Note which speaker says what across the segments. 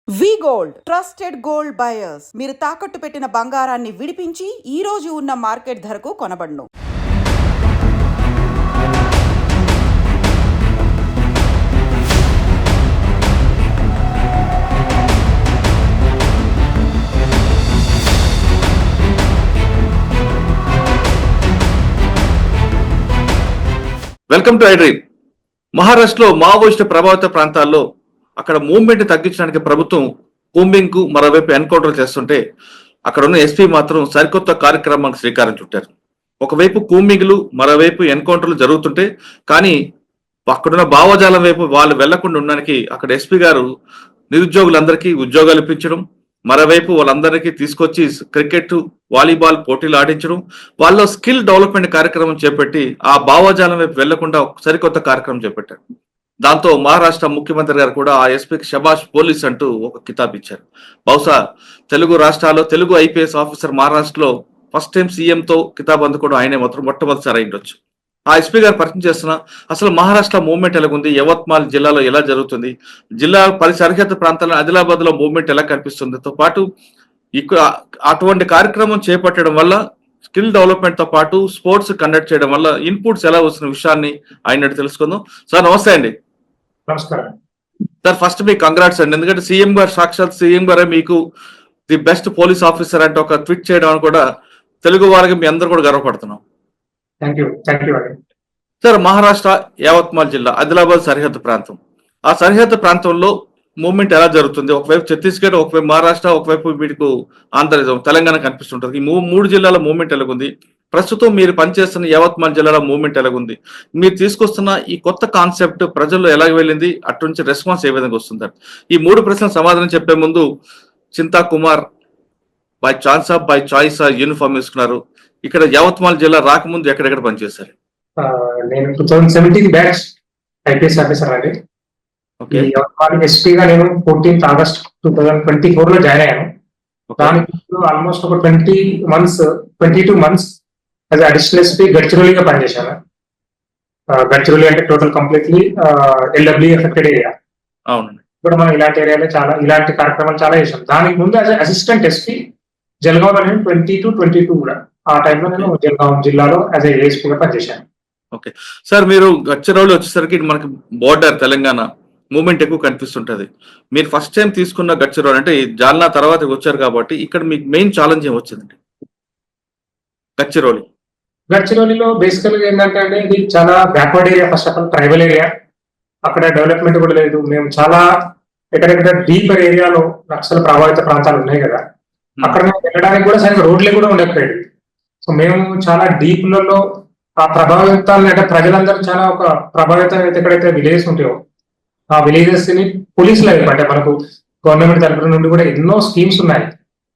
Speaker 1: వి gold trusted gold buyers. మీరు తాకట్టు పెట్టిన బంగారాన్ని విడిపించి ఈ రోజు ఉన్న మార్కెట్ ధరకు కొనబడును.
Speaker 2: Welcome to iDream. మహారాష్ట్రలో మావోయిస్టు ప్రభావిత ప్రాంతాల్లో అక్కడ మూవ్మెంట్ తగ్గించడానికి ప్రభుత్వం కూంబింగ్ కు మరోవైపు ఎన్కౌంటర్ చేస్తుంటే అక్కడ ఉన్న ఎస్పీ మాత్రం సరికొత్త కార్యక్రమానికి శ్రీకారం చుట్టారు. ఒకవైపు కూంబింగ్లు, మరోవైపు ఎన్కౌంటర్లు జరుగుతుంటే కానీ అక్కడున్న భావజాలం వైపు వాళ్ళు వెళ్లకుండా ఉండడానికి అక్కడ ఎస్పీ గారు నిరుద్యోగులందరికీ ఉద్యోగాలు ఇప్పించడం, మరోవైపు వాళ్ళందరికీ తీసుకొచ్చి క్రికెట్, వాలీబాల్ పోటీలు ఆడించడం, వాళ్ళ స్కిల్ డెవలప్మెంట్ కార్యక్రమం చేపట్టి ఆ భావజాలం వైపు వెళ్లకుండా సరికొత్త కార్యక్రమం చేపట్టారు. దాంతో మహారాష్ట్ర ముఖ్యమంత్రి గారు కూడా ఆ ఎస్పీకి శబాష్ పోలీస్ అంటూ ఒక కితాబ్ ఇచ్చారు. బహుశా తెలుగు రాష్ట్రాల్లో తెలుగు ఐపీఎస్ ఆఫీసర్ మహారాష్ట్రలో ఫస్ట్ టైం సీఎంతో కితాబ్ అందుకోవడం ఆయనే మాత్రం మొట్టమొదటిసారి అయిండొచ్చు. ఆ ఎస్పీ గారు పరిచయం చేస్తున్నా అసలు మహారాష్ట్ర మూవ్మెంట్ ఎలాగుంది, యవత్మాల్ జిల్లాలో ఎలా జరుగుతుంది, జిల్లా సరిహద్దు ప్రాంతాల్లో ఆదిలాబాద్ లో మూవ్మెంట్ ఎలా కనిపిస్తుందితో పాటు ఇక్కడ అటువంటి కార్యక్రమం చేపట్టడం వల్ల స్కిల్ డెవలప్మెంట్ తో పాటు స్పోర్ట్స్ కండక్ట్ చేయడం వల్ల ఇన్పుట్స్ ఎలా వస్తున్న విషయాన్ని ఆయన తెలుసుకుందాం. సార్ నమస్తే అండి.
Speaker 3: నమస్కారం
Speaker 2: సార్. ఫస్ట్ మీకు కంగ్రాట్స్ అండి, ఎందుకంటే సీఎం గారు సాక్షాత్ సీఎం గారే మీకు ది బెస్ట్ పోలీస్ ఆఫీసర్ అంటే ఒక ట్వీట్ చేయడం అని కూడా తెలుగు వారికి మీ అందరూ కూడా గర్వపడుతున్నాం.
Speaker 3: థ్యాంక్ యూ అండి.
Speaker 2: సార్, మహారాష్ట్ర యావత్మాల్ జిల్లా ఆదిలాబాద్ సరిహద్దు ప్రాంతం, ఆ సరిహద్దు ప్రాంతంలో మూవ్మెంట్ ఎలా జరుగుతుంది? ఒకవైపు ఛత్తీస్గఢ్, ఒకవైపు మహారాష్ట్ర, ఒకవైపు మీకు ఆంధ్ర తెలంగాణ కనిపిస్తుంటుంది. ఈ మూడు జిల్లాల మూవ్మెంట్ ఎలాగుంది? ప్రస్తుతం మీరు పనిచేస్తున్న యావత్మాల్ జిల్లాలో మూవ్మెంట్ ఎలాగుంది? మీరు తీసుకొస్తున్న ఈ కొత్త కాన్సెప్ట్ ప్రజల్లో ఎలా వెళ్ళింది? అటు నుంచి రెస్పాన్స్ ఏ విధంగా వస్తుంది? ఈ మూడు ప్రశ్నలు సమాధానం చెప్పే ముందు Chinta Kumar by chance of by choice uniform వేసుకున్నారు. ఇక్కడ యావత్మాల్ జిల్లా రాకముందు ఎక్కడెక్కడ పనిచేశారు?
Speaker 3: నేను 2017 బ్యాచ్ ఐపీఎస్ ఆఫీసర్ అండి. ఎస్పీగా నేను 14th August 2024 లో జాయిన్ అయ్యాను. దానికి ఆల్మోస్ట్ ఒక 22 months యాజ్ అడిషనల్ ఎస్పీ గడ్చిరోలిగా పనిచేశాను. గడ్చిరోలి అంటే total completely LW affected area.
Speaker 2: అవునండి.
Speaker 3: ఇప్పుడు మనం ఇలాంటి ఏరియాలో ఇలాంటి కార్యక్రమాలు చాలా చేశాం. దానికి ముందు యాజ్ అసిస్టెంట్ ఎస్పీ జల్గావ్ నేను 22 కూడా ఆ టైంలో నేను జల్గావ్ జిల్లాలో యాజ్ ఏఎస్పీగా పనిచేశాను.
Speaker 2: ఓకే సార్, మీరు గడ్చిరోలి వచ్చేసరికి మనకి బోర్డర్ తెలంగాణ మూవ్మెంట్ ఎక్కువ కనిపిస్తుంటది. మీరు ఫస్ట్ టైం తీసుకున్న గడ్చిరోలి అంటే జాల్నా తర్వాత వచ్చారు కాబట్టి ఇక్కడ మీకు మెయిన్ ఛాలెంజ్ ఏం వచ్చిందండి?
Speaker 3: గడ్చిరోలిలో బేసికల్ గా ఏంటంటే అండి, ఇది చాలా backward area. First of all tribal area, అక్కడ డెవలప్మెంట్ కూడా లేదు. మేము చాలా ఎక్కడెక్కడ డీపర్ ఏరియాలో నక్సల్ ప్రభావిత ప్రాంతాలు ఉన్నాయి కదా, అక్కడ మేము వెళ్ళడానికి కూడా సరిగ్గా రోడ్లే కూడా ఉండకపోయేది. సో మేము చాలా డీప్లలో ఆ ప్రభావితాలను అంటే ప్రజలందరూ చాలా ఒక ప్రభావితం ఎక్కడైతే విలేజెస్ ఉంటాయో ఆ విలేజెస్ ని పోలీసులు అంటే మనకు గవర్నమెంట్ తరఫు నుండి కూడా ఎన్నో స్కీమ్స్ ఉన్నాయి.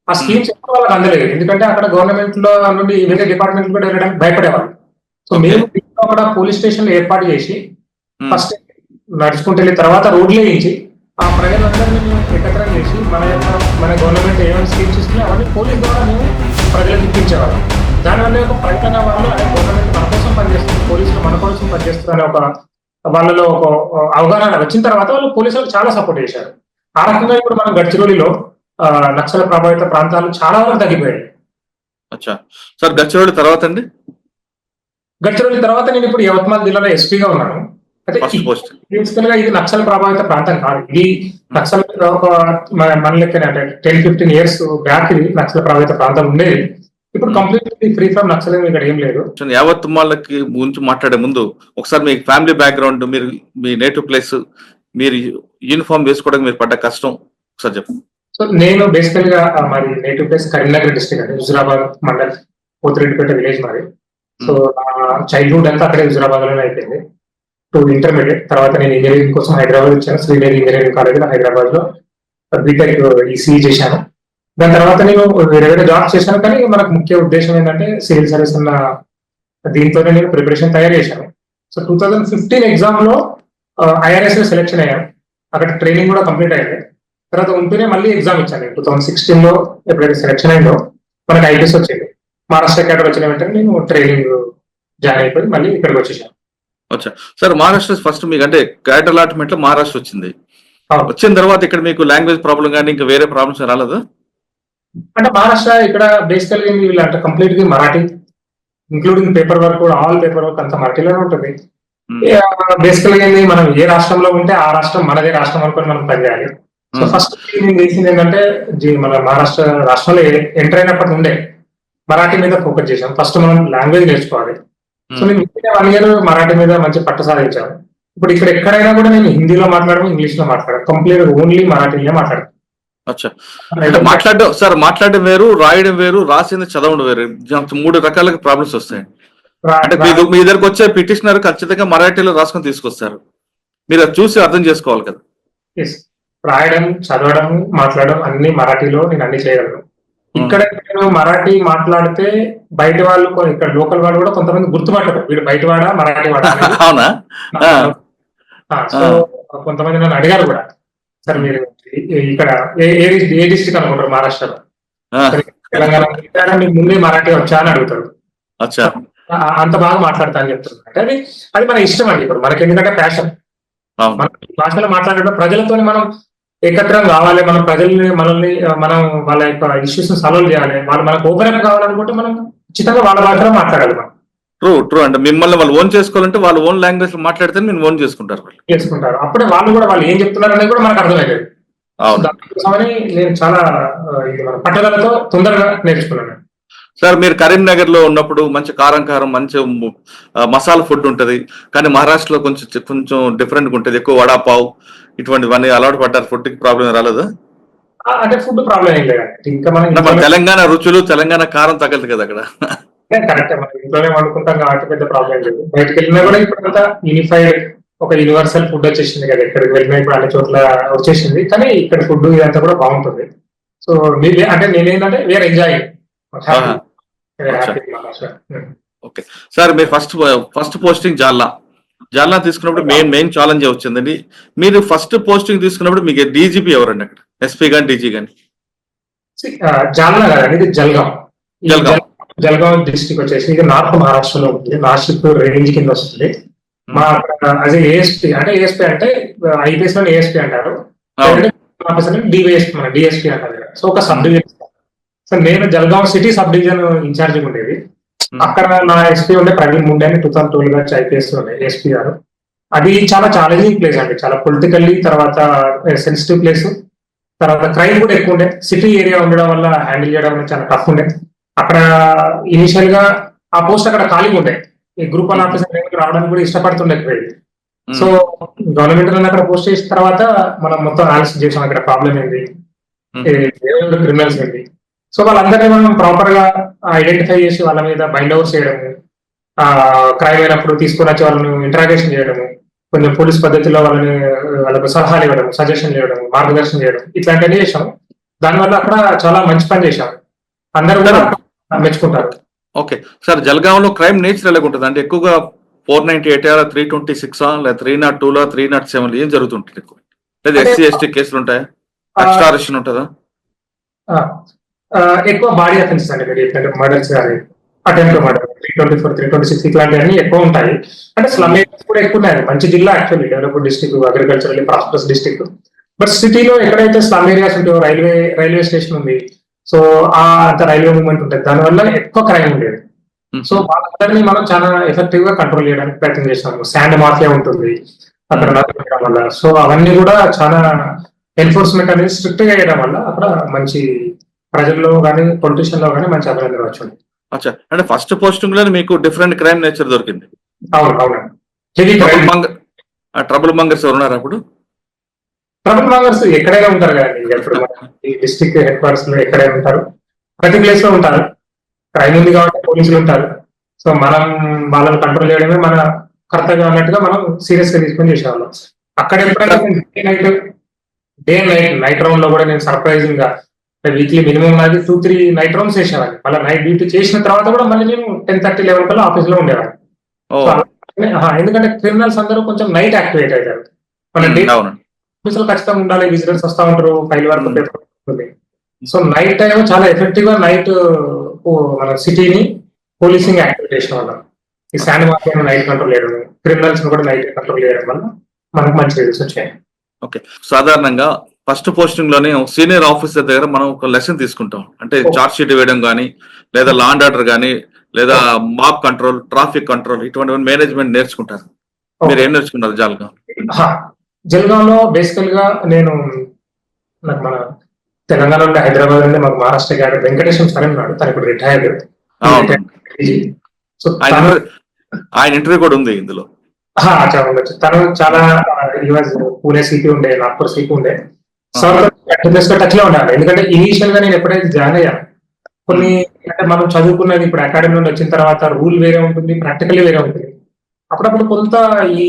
Speaker 3: ఆ స్కీమ్స్ ఎక్కువ వాళ్ళకి అందలేదు, ఎందుకంటే అక్కడ గవర్నమెంట్ లో నుండి వేరే డిపార్ట్మెంట్ కూడా వెళ్ళడానికి భయపడేవాళ్ళు. సో మేము అక్కడ పోలీస్ స్టేషన్ ఏర్పాటు చేసి ఫస్ట్ నడుచుకుంటూ వెళ్ళిన తర్వాత రోడ్లు వేయించి ఆ ప్రజలందరినీ మేము ఏకత్రం చేసి మన గవర్నమెంట్ ఏమైనా స్కీమ్స్ ఇస్తున్నాయి అవన్నీ పోలీస్ ద్వారా మేము ప్రజలకు ఇప్పించేవాళ్ళం. దానివల్ల ఒక ప్రకటన వాళ్ళు అదే గవర్నమెంట్ మన కోసం పనిచేస్తుంది, పోలీసులు మన కోసం పనిచేస్తుంది అనే ఒక వాళ్ళలో ఒక అవగాహన వచ్చిన తర్వాత వాళ్ళు పోలీసులకు చాలా సపోర్ట్ చేశారు. ఆ రకంగా ఇప్పుడు మనం గడ్చిరోలిలో నక్సల ప్రభావిత ప్రాంతాలు చాలా వరకు తగ్గిపోయాయి.
Speaker 2: సార్, గడ్చిరోలి తర్వాత అండి?
Speaker 3: గడ్చిరోలి తర్వాత నేను ఇప్పుడు యవత్మాల్ జిల్లాలో ఎస్పీగా ఉన్నాను. అయితే బేసికల్ గా ఇది నక్సల్ ప్రభావిత ప్రాంతం కాదు. ఇది నక్సల్ మన లెక్కనే అంటే 10-15 years బ్యాక్ ఇది నక్సల్ ప్రభావిత ప్రాంతం ఉండేది. ఇప్పుడు కంప్లీట్లీ ఫ్రీ ఫ్రమ్ నక్సలిజం ఇక్కడ ఏం లేదు.
Speaker 2: యావత్మాలకి గురించి మాట్లాడే ముందు ఒకసారి మీ ఫ్యామిలీ బ్యాక్గ్రౌండ్, మీరు మీ నేటివ్ ప్లేస్, మీరు యూనిఫామ్ వేసుకోవడానికి మీరు పడ్డ కష్టం ఒకసారి చెప్పండి.
Speaker 3: సో నేను బేసికల్ గా మరి నేటివ్ ప్లేస్ కరీంనగర్ డిస్ట్రిక్ట్ అండి, హుజురాబాద్ మండల్, పోతిరెడ్డిపేట విలేజ్ మరి. సో నా చైల్డ్హుడ్ అంతా అక్కడే హుజురాబాద్ లోనే అయిపోయింది టు ఇంటర్మీడియట్. తర్వాత నేను ఇంజనీరింగ్ కోసం హైదరాబాద్ వచ్చాను. శ్రీదేవి ఇంజనీరింగ్ కాలేజ్ హైదరాబాద్ లో బీటెక్ ఈసీఈ చేశాను. దాని తర్వాత నేను వేరే వేరే జాబ్స్ చేశాను, కానీ మనకు ముఖ్య ఉద్దేశం ఏంటంటే సివిల్ సర్వీస్ అన్న దీంతోనే నేను ప్రిపరేషన్ తయారు చేశాను. సో 2015 ఎగ్జామ్ లో ఐఆర్ఎస్ లో సెలెక్షన్ అయ్యాను. అక్కడ ట్రైనింగ్ కూడా కంప్లీట్ అయ్యింది. తర్వాత ఉంటూనే మళ్ళీ ఎగ్జామ్ ఇచ్చాను. 2016 లో ఎప్పుడైతే సెలెక్షన్ అయిందో మనకు ఐపీఎస్ వచ్చింది. మహారాష్ట్ర క్యాడర్ వచ్చిన వెంటనే నేను ట్రైనింగ్ జాయిన్ అయిపోయి మళ్ళీ ఇక్కడికి వచ్చేసాను.
Speaker 2: సార్, మహారాష్ట్ర ఫస్ట్ మీకు అంటే క్యాడర్ అలాట్మెంట్ లో మహారాష్ట్ర వచ్చింది.
Speaker 3: అవును.
Speaker 2: వచ్చిన తర్వాత ఇక్కడ మీకు లాంగ్వేజ్ ప్రాబ్లం కానీ ఇంకా వేరే ప్రాబ్లమ్స్ రాలేదు?
Speaker 3: అంటే మహారాష్ట్ర ఇక్కడ బేసికల్ గా వీళ్ళు అంటే కంప్లీట్ గా మరాఠీ, ఇంక్లూడింగ్ పేపర్ వర్క్ కూడా, ఆల్ పేపర్ వర్క్ అంతా మరాఠీలోనే ఉంటుంది. బేసికల్ గా ఏంది, మనం ఏ రాష్ట్రంలో ఉంటే ఆ రాష్ట్రం మనదే రాష్ట్రం అనుకొని మనం పనిచేయాలి. సో ఫస్ట్ నేను చేసింది ఏంటంటే మన మహారాష్ట్ర రాష్ట్రంలో ఎంటర్ అయినప్పటి నుండే మరాఠీ మీద ఫోకస్ చేశాం. ఫస్ట్ మనం లాంగ్వేజ్ నేర్చుకోవాలి. సో నేను 1 year మరాఠీ మీద మంచి పట్టు సాధించాను. ఇప్పుడు ఇక్కడ ఎక్కడైనా కూడా నేను హిందీలో మాట్లాడము, ఇంగ్లీష్ లో మాట్లాడాను, కంప్లీట్ ఓన్లీ మరాఠీలో మాట్లాడతాను.
Speaker 2: అచ్చా, అంటే మాట్లాడడం వేరు, రాయడం వేరు, రాసింది చదవడం వేరు, 3 రకాలుగా ప్రాబ్లమ్స్ వస్తాయి. అంటే మీ దగ్గరకు వచ్చే పిటిషనర్ ఖచ్చితంగా మరాఠీలో రాసుకొని తీసుకొస్తారు, మీరు అది చూసి అర్థం చేసుకోవాలి కదా.
Speaker 3: రాయడం, చదవడం, మాట్లాడడం అన్ని మరాఠీలో నేను అన్ని చేయగలను. ఇక్కడ నేను మరాఠీ మాట్లాడితే బయట వాళ్ళు, ఇక్కడ లోకల్ వాళ్ళు కూడా కొంతమంది గుర్తుపట్టరు, వీడు బయటవాడా మరాఠీ వాడా అనేది.
Speaker 2: అవునా?
Speaker 3: సో కొంతమంది నన్ను అడిగారు కూడా, సార్ మీరు ఇక్కడ ఏ డిస్ట్రిక్ట్ అనుకుంటారు మహారాష్ట్రలో, తెలంగాణ, మీకు ముందే మరాఠీ వచ్చా అని అడుగుతారు.
Speaker 2: అచ్చా,
Speaker 3: అంత బాగా మాట్లాడతా అని చెప్తున్నారు. అంటే అది మన ఇష్టం అండి. ఇప్పుడు మనకి ఎందుకంటే ప్యాషన్, మన భాషలో మాట్లాడడం, ప్రజలతో మనం ఏకత్రం కావాలి, మన మనల్ని మనం వాళ్ళ యొక్క ఇష్యూస్ సాల్వ్ చేయాలి, వాళ్ళు మనకు ఓపెన్ అప్ కావాలనుకుంటే మనం ఖచ్చితంగా వాళ్ళ భాషలో మాట్లాడాలి. మనం
Speaker 2: ట్రూ అంటే మిమ్మల్ని వాళ్ళు ఓన్ చేసుకోవాలంటే వాళ్ళు ఓన్ లాంగ్వేజ్ లో మాట్లాడితే మీరు ఓన్ చేసుకుంటారు.
Speaker 3: అప్పుడే వాళ్ళు కూడా వాళ్ళు ఏం చెప్తున్నారు అనేది కూడా మనకు అర్థమయ్యేది. దానికోసమని నేను చాలా పట్టుదలతో తొందరగా నేర్చుకున్నాను.
Speaker 2: సార్, మీరు కరీంనగర్ లో ఉన్నప్పుడు మంచి కారం మంచి మసాలా ఫుడ్ ఉంటది, కానీ మహారాష్ట్రలో కొంచెం డిఫరెంట్ గా ఉంటది, ఎక్కువ వడాపావ్ ఇటువంటివన్నీ అలవాటు పడ్డారు. ఫుడ్ కి ప్రాబ్లం రాలేదా?
Speaker 3: అంటే ఫుడ్ ప్రాబ్లం ఏం లేదండి. ఇంకా
Speaker 2: మన తెలంగాణ రుచులు, తెలంగాణ కారం తగలదు కదా అక్కడ.
Speaker 3: కరెక్ట్, మనం ఇంట్లోనే వండుకుంటాం కాబట్టి పెద్ద ప్రాబ్లం లేదు. బయటకు వెళ్ళినా కూడా ఇప్పుడంతా యూనిఫైడ్ ఒక యూనివర్సల్ ఫుడ్ వచ్చేసింది కదా, ఎక్కడికి వెళ్ళినా ఇప్పుడు అన్ని చోట్ల వచ్చేసింది. కానీ ఇక్కడ ఫుడ్ ఇదంతా కూడా బాగుంటుంది. సో అంటే నేనేంటంటే వేర్ ఎంజాయ్.
Speaker 2: ఓకే సార్, మీరు ఫస్ట్ పోస్టింగ్ జాల్నా తీసుకున్నప్పుడు మెయిన్ ఛాలెంజ్ వచ్చిందండి. మీరు ఫస్ట్ పోస్టింగ్ తీసుకున్నప్పుడు మీకు డీజీపీ ఎవరండి అక్కడ, ఎస్పీ గాని డీజీ గాని?
Speaker 3: జాల్నా కాదండి, ఇది జల్గాం డిస్ట్రిక్ట్ వచ్చేసి ఇది నార్త్ మహారాష్ట్రలో ఉంటుంది. నాసిక్ రేంజ్ కింద వస్తుంది. మా అదే ఏఎస్పీ అంటే ఐపీఎస్ లో ఏఎస్పీ అంటారు, డిఎస్పీ అంటారు. సో ఒక సబ్ డివిజన్. సో నేను Jalgaon city sub division in charge ఉండేది. అక్కడ నా ఎస్పీ ఉండే ప్రవీణ్ ముండే అని 2012 వచ్చి ఐపీఎస్ ఉండే ఎస్పీ గారు. అది చాలా ఛాలెంజింగ్ ప్లేస్ అండి, చాలా పొలిటికల్లీ, తర్వాత సెన్సిటివ్ ప్లేస్, తర్వాత క్రైమ్ కూడా ఎక్కువ ఉండే. సిటీ ఏరియా ఉండడం వల్ల హ్యాండిల్ చేయడం చాలా టఫ్ ఉండే. అక్కడ ఇనిషియల్ గా ఆ పోస్ట్ అక్కడ ఖాళీగా ఉండే, ఈ గ్రూప్ 1 ఆఫీసర్ రావడానికి కూడా ఇష్టపడుతుండేది. సో గవర్నమెంట్ అక్కడ పోస్ట్ చేసిన తర్వాత మనం మొత్తం అనాలిసిస్ చేసాం, అక్కడ ప్రాబ్లం ఏంటి, క్రిమినల్స్ ఏంటి. సో వాళ్ళందరినీ మనం ప్రాపర్ గా ఐడెంటిఫై చేసి వాళ్ళ మీద బైండ్ ఓవర్స్ చేయడము, క్రైమ్ అయినప్పుడు తీసుకొని వచ్చి వాళ్ళని ఇంటరాగేషన్ చేయడము, కొంచెం పోలీస్ పద్ధతిలో వాళ్ళకు సలహాలు ఇవ్వడం, సజెషన్లు ఇవ్వడం, మార్గదర్శనం చేయడం, ఇట్లాంటివన్నీ చేసాం. దానివల్ల అక్కడ చాలా మంచి పని చేశాం, అందరూ కూడా మెచ్చుకుంటారు.
Speaker 2: ఓకే సార్, జల్గాంలో క్రైమ్ నేచర్ ఎలా ఉంటుంది అంటే ఎక్కువగా 498 326 లేదా 302 307 ఏం జరుగుతుంటుంది ఎక్కువ? లేదా ఎస్సీ ఎస్టీ కేసులు ఉంటాయా, ఎక్స్ట్రారిషన్ ఉంటుందా?
Speaker 3: ఎక్కువ బాడీ అఫెన్సెస్ అండి, మీరు ఏంటంటే మర్డర్స్ కానీ, అటెంప్ట్ మర్డర్, 324 326 ఇట్లాంటివన్నీ ఎక్కువ ఉంటాయి. అంటే స్లమ్ ఏరియాస్ కూడా ఎక్కువ ఉన్నాయి. మంచి జిల్లా actually, developed district, agriculturally prosperous district. But సిటీలో ఎక్కడైతే స్లమ్ ఏరియాస్ ఉంటాయో, రైల్వే స్టేషన్ ఉంది, సో అంత రైల్వే మూవ్మెంట్ ఉంటుంది, దానివల్ల ఎక్కువ క్రైమ్ ఉండేది. సో వాళ్ళందరినీ మనం చాలా ఎఫెక్టివ్ గా కంట్రోల్ చేయడానికి ప్రయత్నం చేస్తాము. శాండ్ మాఫియా ఉంటుంది అక్కడ నడపడం వల్ల. సో అవన్నీ కూడా చాలా ఎన్ఫోర్స్మెంట్ అనేది స్ట్రిక్ట్ గా చేయడం వల్ల అక్కడ మంచి ప్రజల్లో కానీ పొలిటీషియన్ లో కానీ మంచి అభినందన వచ్చింది.
Speaker 2: అచ్చా, అంటే ఫస్ట్ పోస్టింగ్ లో మీకు డిఫరెంట్ క్రైమ్ నేచర్ దొరికింది.
Speaker 3: అవునండి.
Speaker 2: ట్రబుల్ మంగర్స్ ఉన్నారా అప్పుడు?
Speaker 3: ట్రబుల్ మంగర్స్ ఎక్కడైనా ఉంటారు కదండి, ఇప్పుడు ఈ డిస్ట్రిక్ట్ హెడ్ క్వార్టర్స్ లో ఎక్కడైనా ఉంటారు, ప్రతి ప్లేస్ లో ఉంటారు. క్రైమ్ ఉంది కాబట్టి పోలీసులు ఉంటారు. సో మనం వాళ్ళని కంట్రోల్ చేయడమే మన కర్తవ్యం అన్నట్టుగా మనం సీరియస్ గా తీసుకొని చేసేవాళ్ళం. అక్కడ ఎప్పుడైనా డే నైట్ రౌండ్ లో కూడా నేను సర్ప్రైజింగ్ గా వీక్లీ మినిమం నాది 2-3 నైట్ రౌండ్స్ చేసేవాడిని. మళ్ళీ నైట్ డ్యూటీ చేసిన తర్వాత కూడా మళ్ళీ నేను 10:30-11 కల్లా ఆఫీస్ లో ఉండేవాడిని. ఎందుకంటే క్రిమినల్స్ అందరూ కొంచెం నైట్ యాక్టివేట్ అవుతారు. మన డే ఆఫీస్ లో ఖచ్చితంగా ఉండాలి, విజిటర్స్ వస్తా ఉంటారు, ఫైల్ వర్క్ పేపర్ ఉంటుంది. సో నైట్ టైం చాలా ఎఫెక్టివ్ గా నైట్ మన సిటీని పోలీసింగ్ యాక్టివేట్ చేసిన వల్ల, ఈ శాండ్ మాఫియాను నైట్ కంట్రోల్ చేయడం, క్రిమినల్స్ కూడా నైట్ కంట్రోల్ చేయడం వల్ల మనకు మంచి రిజల్ట్స్ వచ్చాయి.
Speaker 2: ఓకే. సాధారణంగా ఫస్ట్ పోస్టింగ్ లోనే సీనియర్ ఆఫీసర్ దగ్గర మనం ఒక లెసన్ తీసుకుంటాం. అంటే చార్జ్ షీట్ వేయడం కానీ, లేదా లా అండ్ ఆర్డర్ కానీ, లేదా మాప్ కంట్రోల్, ట్రాఫిక్ కంట్రోల్ ఇటువంటి మేనేజ్మెంట్ నేర్చుకుంటారు. మీరు ఏం నేర్చుకున్నారు జల్గాం?
Speaker 3: జల్గాంలో బేసికల్ గా నేను నాకు మన తెలంగాణ నుండి హైదరాబాద్ నుండి మాకు మహారాష్ట్ర గారు వెంకటేశ్వర సార్ ఉన్నాడు. తను ఇప్పుడు రిటైర్డ్. సో
Speaker 2: ఆయన ఇంటర్వ్యూ కూడా ఉంది ఇందులో.
Speaker 3: ఉండొచ్చు. తను చాలా పూణే సిటీ ఉండే, నాగ్పూర్ సిటీ ఉండే. సార్ టచ్ లో ఉండాలి. ఎందుకంటే ఇనీషియల్ గా నేను ఎప్పుడైతే జాయిన్ అయ్యాను, కొన్ని అంటే మనం చదువుకున్నది ఇప్పుడు అకాడమీ నుండి వచ్చిన తర్వాత రూల్ వేరే ఉంటుంది, ప్రాక్టికల్ వేరే ఉంటుంది. అప్పుడప్పుడు కొంత ఈ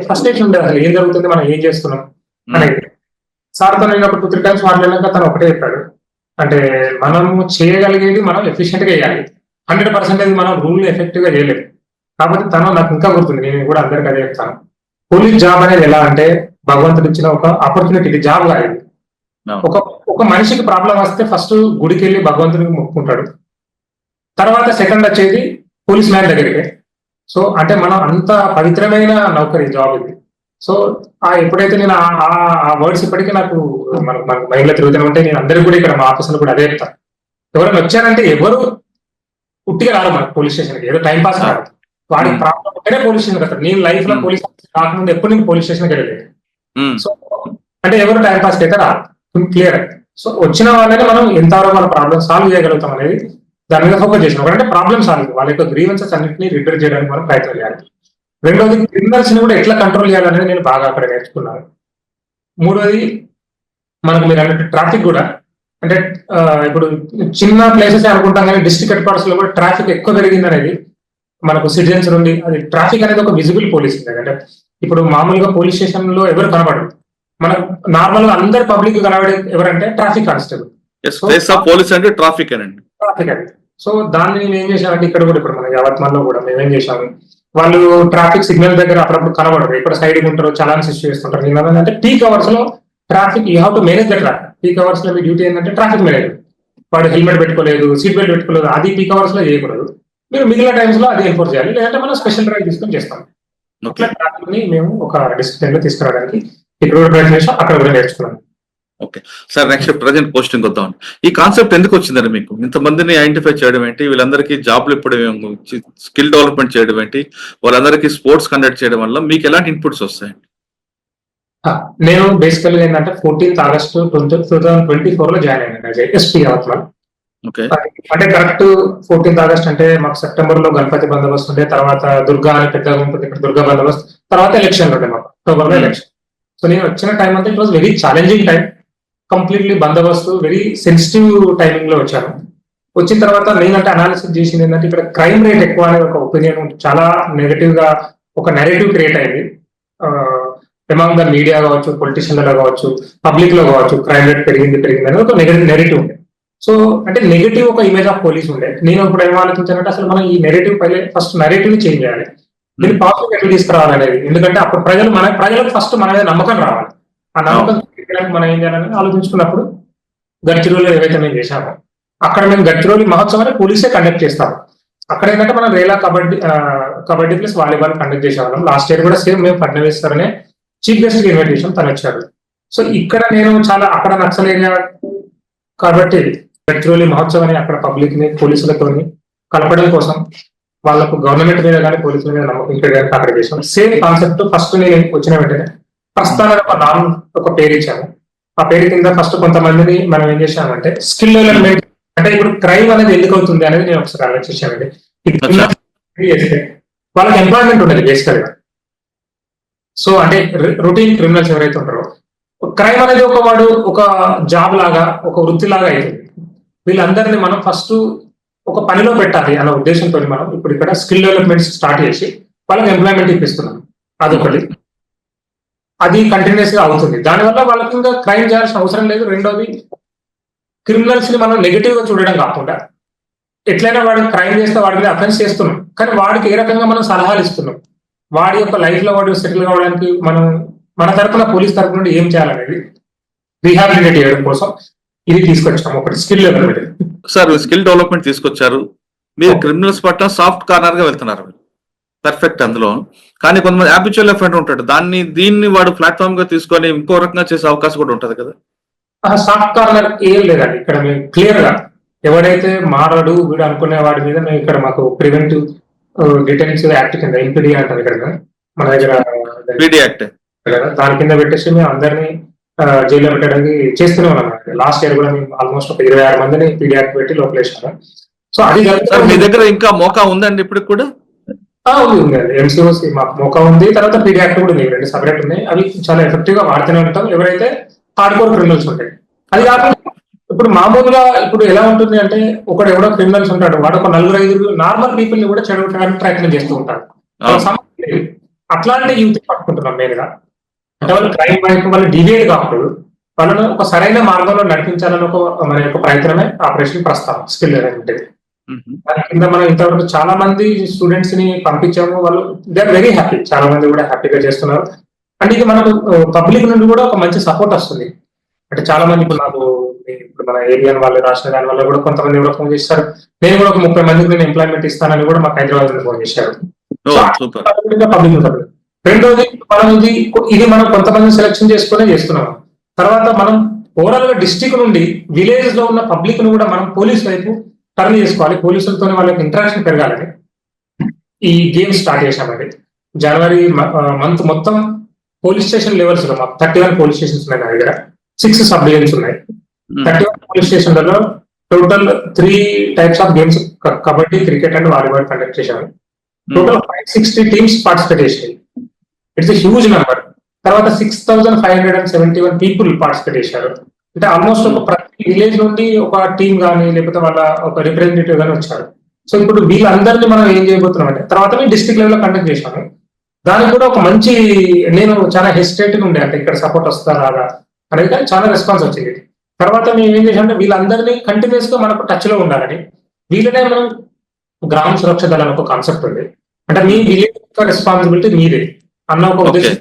Speaker 3: ఫ్రస్ట్రేషన్ ఉండేది, అసలు ఏం జరుగుతుంది, మనం ఏం చేస్తున్నాం అనేది. సార్తో నేను ఒక 2-3 టైమ్స్ మాట్లాడినాక తను ఒకటే చెప్పాడు, అంటే మనం చేయగలిగేది మనం ఎఫిషియెంట్ గా చేయాలి. 100% మనం రూల్ ఎఫెక్టివ్ గా చేయలేదు. కాబట్టి తను నాకు ఇంకా గుర్తుంది, నేను కూడా అందరికి అదే చెప్తాను. పోలీస్ జాబ్ అనేది ఎలా అంటే భగవంతుడు ఇచ్చిన ఒక ఆపర్చునిటీ, జాబ్ కాదు. ఒక మనిషికి ప్రాబ్లం వస్తే ఫస్ట్ గుడికి వెళ్ళి భగవంతుడికి మొక్కుకుంటాడు, తర్వాత సెకండ్ వచ్చేది పోలీస్ మ్యాన్ దగ్గరికి. సో అంటే మనం అంత పవిత్రమైన నౌకరీ జాబ్ ఇది. సో ఎప్పుడైతే నేను ఆ వర్డ్స్ ఇప్పటికీ నాకు మనకు మైండ్ లో తిరుగుతూనే ఉంటే, నేను అందరికీ కూడా ఇక్కడ మా ఆఫీసులో కూడా అదే చెప్తాను. ఎవరైనా వచ్చారంటే ఎవరు ఉట్టిగా రాదు మనకు పోలీస్ స్టేషన్కి, ఏదో టైం పాస్ కాదు. వాడికి ప్రాబ్లం ఉంటేనే పోలీస్ స్టేషన్ కదా. నేను లైఫ్ లో పోలీస్ కాకముందు ఎప్పుడు నేను పోలీస్ స్టేషన్కి వెళ్ళలేదు. సో అంటే ఎవరు టైం పాస్ అయితే రాదు, క్లియర్. సో వచ్చిన వాళ్ళని మనం ఎంతవరకు వాళ్ళ ప్రాబ్లమ్ సాల్వ్ చేయగలుగుతాం అనేది దాని మీద ఫోకస్ చేసినాం. అంటే ప్రాబ్లమ్ సాల్వ్, వాళ్ళ యొక్క గ్రీవెన్సెస్ అన్నింటినీ రిపేర్ చేయడానికి మనం ప్రయత్నం చేయాలి. రెండోది క్రిమినల్స్ ని కూడా ఎట్లా కంట్రోల్ చేయాలనేది నేను బాగా అక్కడ నేర్చుకున్నాను. మూడోది మనకు మీరు అన్నట్టు ట్రాఫిక్ కూడా, అంటే ఇప్పుడు చిన్న ప్లేసెస్ అనుకుంటాం కానీ డిస్ట్రిక్ట్ హెడ్ క్వార్టర్స్ లో కూడా ట్రాఫిక్ ఎక్కువ పెరిగింది అనేది మనకు సిటిజన్స్ నుండి. అది ట్రాఫిక్ అనేది ఒక విజిబుల్ పోలీసింగ్. అంటే ఇప్పుడు మామూలుగా పోలీస్ స్టేషన్ లో ఎవరు కనబడరు, మనకు నార్మల్ గా అందరు పబ్లిక్ కనబడే ఎవరంటే ట్రాఫిక్ కానిస్టేబుల్. ట్రాఫిక్ అది. సో దాన్ని నేను ఏం చేశానంటే ఇక్కడ కూడా, ఇప్పుడు మన యావత్మాల్లో కూడా మేమేం చేశాము, వాళ్ళు ట్రాఫిక్ సిగ్నల్ దగ్గర అప్పుడప్పుడు కనబడరు, ఇక్కడ సైడ్ ఉంటారు, చలాన్స్ ఇష్యూ చేస్తుంటారు. ఏంటంటే పీక్ అవర్స్ లో traffic you have to manage the traffic. Peak hours లో మీ డ్యూటీ ఏంటంటే ట్రాఫిక్ మేనేజ్మెంట్. వాడు హెల్మెట్ పెట్టుకోలేదు, సీట్ బెల్ట్ పెట్టుకోలేదు, అది పీక్ అవర్స్ లో చేయకూడదు. మీరు మిగిలిన టైమ్స్ లో అది ఎన్ఫోర్స్ చేయాలి, లేదంటే మనం స్పెషల్ డ్రైవ్ తీసుకొని చేస్తాం. అట్లా ట్రాఫిక్ ని మేము ఒక డిసిప్లిన్ లో తీసుకురావడానికి ఇక్కడ ప్రయత్నించాం, అక్కడ కూడా నేర్చుకున్నాం.
Speaker 2: Okay sir, next present posting వద్దాం. ఈ కాన్సెప్ట్ ఎందుకు వచ్చిందండి మీకు? ఇంతమందిని ఐడెంటిఫై చేయడం ఏంటి, వీళ్ళందరికీ జాబ్లు ఇప్పడం, స్కిల్ డెవలప్మెంట్ చేయడం ఏంటి, వాళ్ళందరికీ స్పోర్ట్స్ కండక్ట్ చేయడం వల్ల మీకు ఎలాంటి ఇన్పుట్స్ వస్తాయండి?
Speaker 3: నేను బేసికల్ గా ఏంటంటే 14th August 2024 లో జాయిన్ అయ్యాను ఎస్పీ యావత్మాల్. అంటే కరెక్ట్ 14th August అంటే మాకు సెప్టెంబర్ లో గణపతి బందోబస్తు ఉండే, తర్వాత దుర్గా అని పెద్దగా ఉంటుంది ఇక్కడ, దుర్గా బందోబస్తు, తర్వాత ఎలక్షన్ ఉండే మాకు అక్టోబర్ లో ఎలక్షన్. సో నేను వచ్చిన టైం అంతా it was very challenging time, completely బందోబస్తు, వెరీ సెన్సిటివ్ టైమింగ్ లో వచ్చాను. వచ్చిన తర్వాత నేనంటే అనాలిసిస్ చేసింది ఏంటంటే ఇక్కడ క్రైమ్ రేట్ ఎక్కువ అనేది ఒక ఒపీనియన్, చాలా నెగటివ్ గా ఒక నెరేటివ్ క్రియేట్ అయింది అమాంగ్ ద మీడియా కావచ్చు, పొలిటీషియన్లలో కావచ్చు, పబ్లిక్ లో కావచ్చు. క్రైమ్ రేట్ పెరిగింది అనేది ఒక నెగటివ్ ఉండే. సో అంటే నెగటివ్ ఒక ఇమేజ్ ఆఫ్ పోలీస్ ఉండే. నేను ఇప్పుడు ఏం ఆలోచించానంటే అసలు మనం ఈ నెగటివ్ ఫస్ట్ నెగటివ్ ని చేంజ్ చేయాలి, దీన్ని పాజిటివ్ ఎట్లా తీసుకురావాలి అనేది. ఎందుకంటే అప్పుడు ప్రజలకు ఫస్ట్ మన మీద నమ్మకం రావాలి. ఆ నమ్మకం మనం ఏం చేయాలని ఆలోచించుకున్నప్పుడు గడ్చిరోలు ఏవైతే మేము చేశామో అక్కడ మేము గడ్చిరోలు మహోత్సవాన్ని పోలీసే కండక్ట్ చేస్తాము. అక్కడ ఏంటంటే మనం Rela kabaddi plus volleyball conduct చేసేవాళ్ళం. లాస్ట్ ఇయర్ కూడా సేమ్ మేము ఫడ్నవీస్ సార్నే చీఫ్ గెస్ట్ ఇన్విటేషన్ తను వచ్చారు. సో ఇక్కడ నేను చాలా అక్కడ నక్సల్ ఏరియా కాబట్టి గడ్చిరోలి మహోత్సవాన్ని అక్కడ పబ్లిక్ ని పోలీసులతో కలపడం కోసం, వాళ్ళకు గవర్నమెంట్ మీద కానీ పోలీసుల మీద నమ్మకం ఇక్కడ అక్కడ చేసాం. సేమ్ కాన్సెప్ట్ ఫస్ట్ నేను వచ్చిన వెంటనే ప్రస్తుతానికి ఒక పేరు ఇచ్చాము. ఆ పేరు కింద ఫస్ట్ కొంతమందిని మనం ఏం చేసామంటే స్కిల్ డెవలప్మెంట్, అంటే ఇప్పుడు క్రైమ్ అనేది ఎందుకు అవుతుంది అనేది నేను ఒకసారి ఆలోచించానండి. వాళ్ళకి ఎంప్లాయ్మెంట్ ఉండదు బేసికల్ గా. సో అంటే రొటీన్ క్రిమినల్స్ ఎవరైతే ఉంటారో, క్రైమ్ అనేది ఒక జాబ్ లాగా, ఒక వృత్తి లాగా అవుతుంది. వీళ్ళందరినీ మనం ఫస్ట్ ఒక పనిలో పెట్టాలి అన్న ఉద్దేశంతో మనం ఇప్పుడు ఇక్కడ స్కిల్ డెవలప్మెంట్ స్టార్ట్ చేసి వాళ్ళకి ఎంప్లాయ్మెంట్ ఇప్పిస్తున్నాం. అదొకటి, అది కంటిన్యూస్ గా అవుతుంది. దానివల్ల వాళ్ళకి ఇంకా క్రైమ్ చేయాల్సిన అవసరం లేదు. రెండోది, క్రిమినల్స్ ని మనం నెగిటివ్ గా చూడడం కాకుండా ఎట్లయినా వాడు క్రైమ్ చేస్తే వాడి మీద అఫెన్స్ చేస్తున్నాం, కానీ వాడికి ఏ రకంగా మనం సలహాలు ఇస్తున్నాం, వాడి యొక్క లైఫ్ లో వాడు సెటిల్ కావడానికి మనం మన తరఫున పోలీస్ తరఫు నుండి ఏం చేయాలనేది రీహాబిలిటేట్ చేయడం కోసం ఇది తీసుకొచ్చాము. ఒకటి skill development.
Speaker 2: Sir skill development తీసుకొచ్చారు, మీరు క్రిమినల్స్ పట్ల సాఫ్ట్ కార్నర్ గా వెళ్తున్నారు. పర్ఫెక్ట్ అందులో. కానీ కొంతమంది హ్యాబిచువల్ ఎఫెండర్ ఉంటాడు, దీన్ని వాడు ప్లాట్ఫామ్ గా తీసుకొని ఇంకో రకంగా చేసే అవకాశం కూడా ఉంటది కదా.
Speaker 3: సాఫ్ట్ కార్నర్ ఏం లేదండి ఇక్కడ. మేము క్లియర్ గా ఎవడైతే మారడు వీడు అనుకునే వాడి మీద మేము ఇక్కడ మాకు ప్రివెంటివ్ డిటెన్షన్ యాక్ట్ కింద ఎంపీడీ అంటారు ఇక్కడ మన దగ్గర
Speaker 2: పీడీ యాక్ట్
Speaker 3: కదా, దాని కింద పెట్టేసి మేము అందరినీ జైల్లో పెట్టడానికి చేస్తూనే ఉన్నాం. లాస్ట్ ఇయర్ కూడా మేము ఆల్మోస్ట్ ఒక 26 మందిని పీడీ యాక్ట్ పెట్టి లోపల వేసినాం. సో అది
Speaker 2: సార్ మీ దగ్గర ఇంకా మోకా ఉందండి ఇప్పుడు కూడా?
Speaker 3: ఉంది అండి. ఎంసీఓసి మాకు మోకా ఉంది, తర్వాత పీడీ యాక్ట్ కూడా ఉంది, 2 సపరేట్ ఉన్నాయి. అవి చాలా ఎఫెక్టివ్ గా వాడుతూనే ఉంటాం ఎవరైతే హార్డ్ కోర్ క్రిమినల్స్ ఉంటాయి. అది కాకుండా ఇప్పుడు మామూలుగా ఇప్పుడు ఎలా ఉంటుంది అంటే ఒకడు ఎవడో క్రిమినల్స్ ఉంటాడు, వాడు ఒక 4-5 నార్మల్ పీపుల్ ని కూడా చెడగొట్టడానికి ప్రయత్నం చేస్తూ ఉంటాడు. అట్లాంటి యూత్ పట్టుకుంటున్నాం నేనుగా. అంటే వాళ్ళు క్రైమ్ వైపు వాళ్ళు డివేట్ కాకూడదు, వాళ్ళను ఒక సరైన మార్గంలో నడిపించాలని మన యొక్క ప్రయత్నమే ఆపరేషన్ ప్రస్తావన స్కిల్ డెవలప్మెంట్. దాని కింద మనం ఇంతవరకు చాలా మంది స్టూడెంట్స్ ని పంపించాము, వాళ్ళు దే ఆర్ వెరీ హ్యాపీ, చాలా మంది కూడా హ్యాపీగా చేస్తున్నారు. అంటే ఇది మనకు పబ్లిక్ నుండి కూడా ఒక మంచి సపోర్ట్ వస్తుంది. అంటే చాలా మంది ఇప్పుడు మన ఏరియా వాళ్ళు రాసిన దాని వల్ల కూడా కొంతమంది కూడా ఫోన్ చేస్తారు. నేను కూడా ఒక 30 మందికి నేను ఎంప్లాయ్మెంట్ ఇస్తానని కూడా మాకు హైదరాబాద్ నుండి ఫోన్ చేశారు. పబ్లిక్. రెండోది మనం ఇది మనం కొంతమంది సెలెక్షన్ చేసుకునే చేస్తున్నాం. తర్వాత మనం ఓవరాల్ గా డిస్ట్రిక్ట్ నుండి విలేజ్ లో ఉన్న పబ్లిక్ ను కూడా మనం పోలీస్ వైపు టర్న్ చేసుకోవాలి, పోలీసులతో వాళ్ళకి ఇంటరాక్షన్ పెరగాలని ఈ గేమ్ స్టార్ట్ చేశామండి. జనవరి మంత్ మొత్తం పోలీస్ స్టేషన్ లెవెల్స్ లో మాకు 31 పోలీస్ స్టేషన్స్ ఉన్నాయి. నా దగ్గర 6 సబ్ డివిజన్స్ ఉన్నాయి. 31 పోలీస్ స్టేషన్లలో total 3 types of games, kabaddi, cricket and volleyball conduct చేశాము. టోటల్ 560 టీమ్స్ పార్టిసిపేట్ చేశాయి. It's huge number. తర్వాత 6571 పీపుల్ పార్టిసిపేట్ చేశారు. అంటే ఆల్మోస్ట్ ఒక ప్రతి విలేజ్ నుండి ఒక టీం కానీ లేకపోతే వాళ్ళ ఒక రిప్రజెంటేటివ్ గానీ వచ్చారు. సో ఇప్పుడు వీళ్ళందరినీ మనం ఏం చేయబోతున్నాం అంటే తర్వాత మేము డిస్ట్రిక్ట్ లెవెల్ లో కండక్ట్ చేశాము. దానికి కూడా ఒక మంచి, నేను చాలా హెసిటేటింగ్ ఉండే అంటే ఇక్కడ సపోర్ట్ వస్తా రాదా అనేది, కానీ చాలా రెస్పాన్స్ వచ్చింది. తర్వాత మేము ఏం చేసామంటే వీళ్ళందరినీ కంటిన్యూస్ గా మనకు టచ్ లో ఉండాలని, వీళ్ళనే మనం గ్రామ సురక్ష దళం ఒక కాన్సెప్ట్ ఉంది. అంటే మీ విలేజ్ యొక్క రెస్పాన్సిబిలిటీ మీదే అన్న ఒక ఉద్దేశం.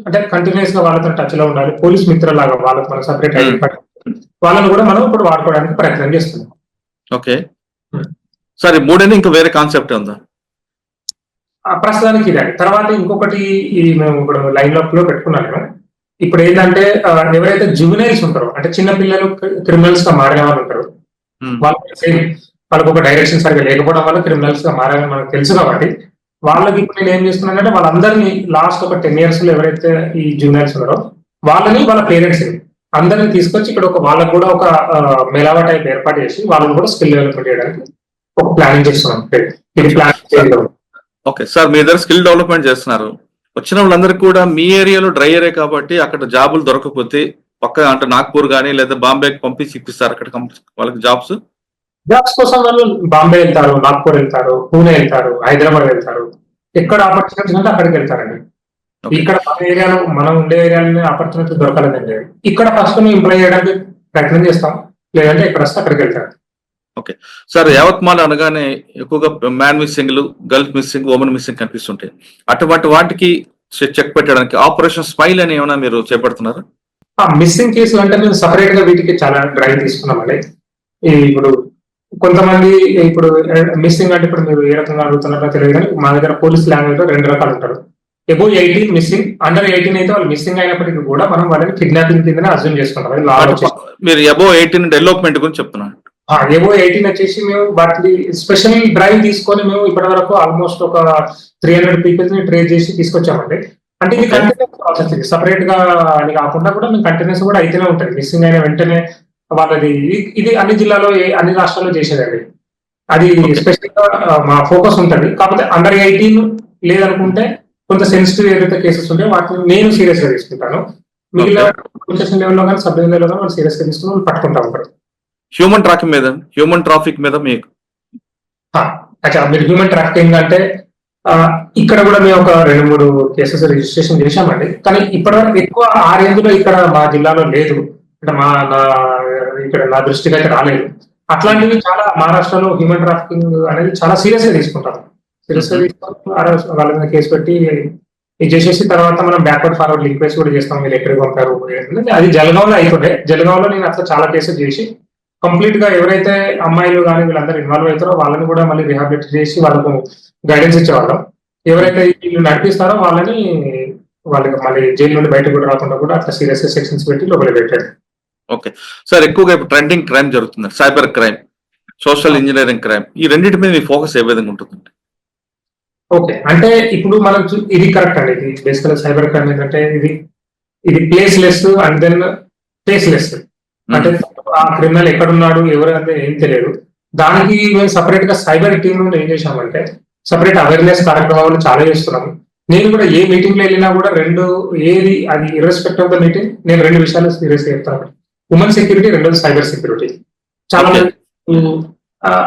Speaker 3: అంటే కంటిన్యూస్ గా వాళ్ళతో టచ్ లో ఉండాలి, పోలీస్ మిత్రులాగా వాళ్ళతో మనం సపరేట్ వాళ్ళని కూడా మనం ఇప్పుడు వాడుకోవడానికి ప్రయత్నం చేస్తున్నాం.
Speaker 2: ఓకే సరే, మూడేది ఇంకా వేరే కాన్సెప్ట్ ఉందా?
Speaker 3: ప్రస్తుతానికి ఇదే. తర్వాత ఇంకొకటి మేము ఇప్పుడు లైన్ అప్ లో పెట్టుకున్నాను. ఇప్పుడు ఏంటంటే ఎవరైతే జువెనైల్స్ ఉంటారో, అంటే చిన్న పిల్లలు క్రిమినల్స్ గా మారిన వాళ్ళు ఉంటారు, వాళ్ళకు ఒక డైరెక్షన్ సరిగ్గా లేకపోవడం వల్ల క్రిమినల్స్ గా మారాలని మనకు తెలుసు. కాబట్టి వాళ్ళకి ఇప్పుడు నేను ఏం చేస్తున్నానంటే వాళ్ళందరినీ లాస్ట్ ఒక 10 years లో ఎవరైతే ఈ జూనియర్స్ ఉన్నారో వాళ్ళని, వాళ్ళ పేరెంట్స్ ని అందరినీ తీసుకొచ్చి ఇక్కడ వాళ్ళకు కూడా ఒక మెలావా టైప్ ఏర్పాటు చేసి వాళ్ళని కూడా స్కిల్ డెవలప్మెంట్ చేయడానికి ఒక ప్లానింగ్ చేస్తున్నాం. ఇది ప్లాన్.
Speaker 2: ఓకే సార్, మీ దగ్గర స్కిల్ డెవలప్మెంట్ చేస్తున్నారు. వచ్చిన వాళ్ళందరికీ కూడా మీ ఏరియాలో డ్రై ఏరియా కాబట్టి అక్కడ జాబులు దొరకకపోతే పక్క అంటే నాగ్పూర్ కానీ లేదా బాంబేకి పంపించి ఇప్పిస్తారు అక్కడ వాళ్ళకి జాబ్స్
Speaker 3: కోసం. వాళ్ళు బాంబే వెళ్తారు, నాగ్పూర్ వెళ్తారు, పూణే వెళ్తారు, హైదరాబాద్ వెళ్తారు. ఎక్కడ ఆపర్చునిటీస్ ఉంటే అక్కడికి వెళ్తారండి. ఇక్కడ మన ఏరియాలో మనం ఉండే ఏరియాలో ఆపర్చునిటీ దొరకాలండి. ఇక్కడ ఫస్ట్ ఇంప్లాయ్ చేయడానికి ప్రయత్నం చేస్తాం, లేదంటే ఎక్కడ వస్తే అక్కడికి వెళ్తారు.
Speaker 2: ఓకే సార్, యావత్మాల్ అనగానే ఎక్కువగా man missing, girls missing, women missing కనిపిస్తుంటాయి. అటువంటి వాటికి చెక్ పెట్టడానికి ఆపరేషన్ స్మైల్ అని ఏమైనా మీరు చేపడుతున్నారు?
Speaker 3: మిస్సింగ్ కేసులు అంటే మేము సపరేట్ గా వీటికి చాలా డ్రైవ్ తీసుకున్నామండి. ఇప్పుడు కొంతమంది ఇప్పుడు మిస్సింగ్ అంటే ఇప్పుడు మీరు ఏ రకంగా అడుగుతున్నారో తెలియదు, కానీ మా దగ్గర పోలీస్ లాంగ్వేజ్ లో 2 రకాలు ఉంటారు. అబోవ్ 18 మిస్సింగ్, అండర్ 18 అయితే వాళ్ళు మిస్సింగ్ అయినప్పటికీ కూడా మనం వాళ్ళని కిడ్నాపింగ్ కిందనే అజ్యూమ్ చేసుకుంటాం.
Speaker 2: మీరు అబోవ్ 18 డెవలప్మెంట్ గురించి చెప్తున్నాను.
Speaker 3: అబోవ్ 18 వచ్చేసి మేము వాటిని స్పెషల్ డ్రైవ్ తీసుకొని మేము ఇప్పటి వరకు ఆల్మోస్ట్ ఒక 300 పీపుల్స్ ని ట్రేస్ చేసి తీసుకొచ్చామండి. అంటే ఇది కంటిన్యూస్ ప్రాసెస్, ఇది సపరేట్ గా అని కాకుండా కూడా మేము కంటిన్యూస్ కూడా అయితేనే ఉంటుంది. మిస్సింగ్ అయిన వెంటనే వాళ్ళది ఇది అన్ని జిల్లాలో అన్ని రాష్ట్రాల్లో చేసేదండి. అది స్పెషల్ గా మా ఫోకస్ ఉంటుంది. కాకపోతే అండర్ 18 లేదనుకుంటే కొంత సెన్సిటివ్ ఏదైతే కేసెస్ ఉంటాయో వాటిని నేను సీరియస్ గా తీసుకుంటాను. మిగిలిన పొలిటీషియన్ లెవెల్లో కానీ సబ్ డివిజన్ లెవెల్లో వాళ్ళు సీరియస్ గా తీసుకుని వాళ్ళు పట్టుకుంటా ఉంటారు.
Speaker 2: హ్యూమన్ ట్రాఫిక్ మీద మీకు
Speaker 3: మీరు హ్యూమన్ ట్రాఫికింగ్ అంటే ఇక్కడ కూడా మేము ఒక 2-3 కేసెస్ రిజిస్ట్రేషన్ చేశామండి. కానీ ఇప్పటివరకు ఎక్కువ ఆ రేంజ్ లో ఇక్కడ మా జిల్లాలో లేదు, అంటే ఇక్కడ నా దృష్టికి అయితే రాలేదు. అట్లాంటివి చాలా మహారాష్ట్రలో హ్యూమన్ ట్రాఫికింగ్ అనేది చాలా సీరియస్ గా తీసుకుంటారు. సీరియస్ గా తీసుకొని వాళ్ళ మీద కేసు పెట్టి ఇది చేసేసి తర్వాత మనం బ్యాక్వర్డ్ ఫార్వర్డ్ లింక్వేజ్ కూడా చేస్తాం. వీళ్ళు ఎక్కడికి పంపారు అది జలగాంలో అయిపోతే, జలగాంలో నేను అట్లా చాలా కేసెస్ చేసి కంప్లీట్ గా ఎవరైతే అమ్మాయిలు కానీ వీళ్ళందరూ ఇన్వాల్వ్ అవుతారో వాళ్ళని కూడా మళ్ళీ రిహాబిలిటేట్ చేసి వాళ్ళకు గైడెన్స్ ఇచ్చేవాళ్ళం. ఎవరైతే వీళ్ళు నడిపిస్తారో వాళ్ళకి మళ్ళీ జైలు నుండి బయటకు కూడా రాకుండా కూడా అట్లా సీరియస్ సెక్షన్స్ పెట్టి లోపల పెట్టారు.
Speaker 2: ఓకే సార్, ఎక్కువగా ఇప్పుడు ట్రెండింగ్ క్రైమ్ జరుగుతుంది, cyber crime, social engineering crime, ఈ రెండింటి మీద మీ ఫోకస్ ఏ విధంగా ఉంటుందండి?
Speaker 3: ఓకే, అంటే ఇప్పుడు మనం ఇది కరెక్ట్ అండి. ఇది బేసికల్ సైబర్ క్రైమ్ ఏంటంటే ఇది ప్లేస్లెస్ అండ్ దెన్ ఫేస్లెస్. అంటే ఆ క్రిమినల్ ఎక్కడున్నాడు ఎవరు అంటే ఏం తెలియదు. దానికి మేము సపరేట్ గా సైబర్ టీమ్ నుండి ఏం చేశామంటే సపరేట్ అవేర్నెస్ కార్యక్రమాలు చాలా చేస్తున్నాము. నేను కూడా ఏ మీటింగ్ లో వెళ్ళినా కూడా ఏది అది ఇర్రెస్పెక్ట్ ఆఫ్ ద మీటింగ్ నేను 2 విషయాలు సీరియస్ చెప్తాను. ఉమెన్ సెక్యూరిటీ, రెండోది సైబర్ సెక్యూరిటీ. చాలా మంది